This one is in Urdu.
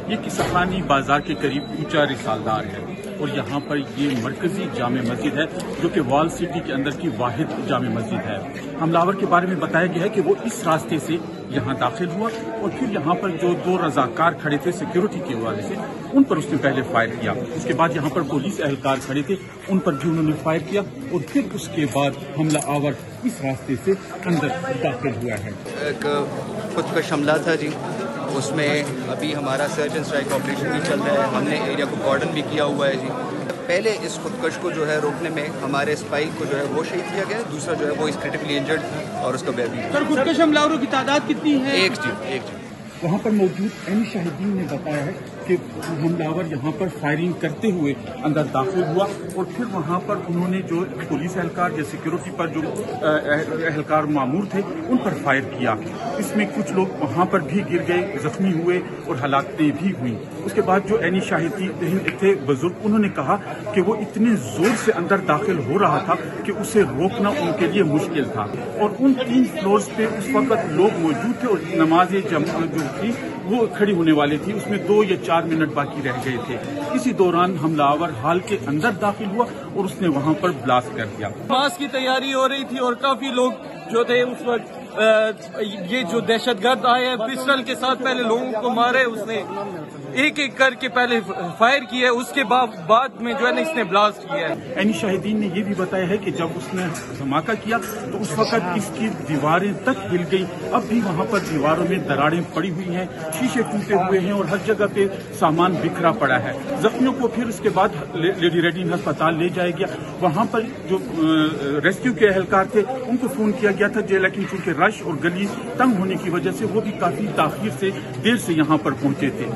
یہ کسخانی بازار کے قریب اونچا رسالدار ہے اور یہاں پر یہ مرکزی جامع مسجد ہے جو کہ وال سٹی کے اندر کی واحد جامع مسجد ہے۔ حملہ کے بارے میں بتایا گیا ہے کہ وہ اس راستے سے یہاں داخل ہوا اور پھر یہاں پر جو 2 رضاکار کھڑے تھے سیکیورٹی کے حوالے سے ان پر اس نے پہلے فائر کیا، اس کے بعد یہاں پر پولیس اہلکار کھڑے تھے ان پر بھی انہوں نے فائر کیا اور پھر اس کے بعد حملہ آور اس راستے سے اندر داخل ہوا ہے۔ ایک خودکش حملہ تھا جی، اس میں ابھی ہمارا سرچ اینڈ اسٹرائک آپریشن بھی چل رہا ہے، ہم نے ایریا کو کارڈن بھی کیا ہوا ہے جی۔ پہلے اس خودکش کو جو ہے روکنے میں ہمارے اسپائی کو جو ہے وہ شہید کیا گیا، دوسرا جو ہے وہ اس کریٹیکلی انجرڈ اور اس کا بیبی۔ سر خودکش حملہ کی تعداد کتنی ہے؟ ایک جی۔ وہاں پر موجود عینی شاہدین نے بتایا ہے کہ حملہ آور یہاں پر فائرنگ کرتے ہوئے اندر داخل ہوا اور پھر وہاں پر انہوں نے جو پولیس اہلکار یا سیکیورٹی پر جو اہلکار مامور تھے ان پر فائر کیا۔ اس میں کچھ لوگ وہاں پر بھی گر گئے، زخمی ہوئے اور ہلاکتیں بھی ہوئیں۔ اس کے بعد جو عینی شاہدین تھے بزرگ، انہوں نے کہا کہ وہ اتنے زور سے اندر داخل ہو رہا تھا کہ اسے روکنا ان کے لیے مشکل تھا اور ان 3 فلورز پہ اس وقت لوگ موجود تھے اور نماز جمعہ جو تھی وہ کھڑی ہونے والی تھی، اس میں 2 یا 4 منٹ باقی رہ گئے تھے۔ اسی دوران حملہ آور ہال کے اندر داخل ہوا اور اس نے وہاں پر بلاسٹ کر دیا۔ نماز کی تیاری ہو رہی تھی اور کافی لوگ جو تھے اس وقت یہ جو دہشت گرد آئے ہیں پسٹل کے ساتھ پہلے لوگوں کو مارے، اس نے ایک ایک کر کے پہلے فائر کیا، اس کے بعد میں جو ہے نا اس نے بلاسٹ کیا ہے۔ عینی شاہدین نے یہ بھی بتایا ہے کہ جب اس نے دھماکہ کیا تو اس وقت اس کی دیواریں تک ہل گئی، اب بھی وہاں پر دیواروں میں دراڑیں پڑی ہوئی ہیں، شیشے ٹوٹے ہوئے ہیں اور ہر جگہ پہ سامان بکھرا پڑا ہے۔ زخمیوں کو پھر اس کے بعد لیڈی ریڈنگ ہسپتال لے جایا گیا۔ وہاں پر جو ریسکیو کے اہلکار تھے ان کو فون کیا گیا تھا، لیکن چونکہ رش اور گلی تنگ ہونے کی وجہ سے وہ بھی کافی تاخیر سے دیر سے یہاں پر پہنچے تھے۔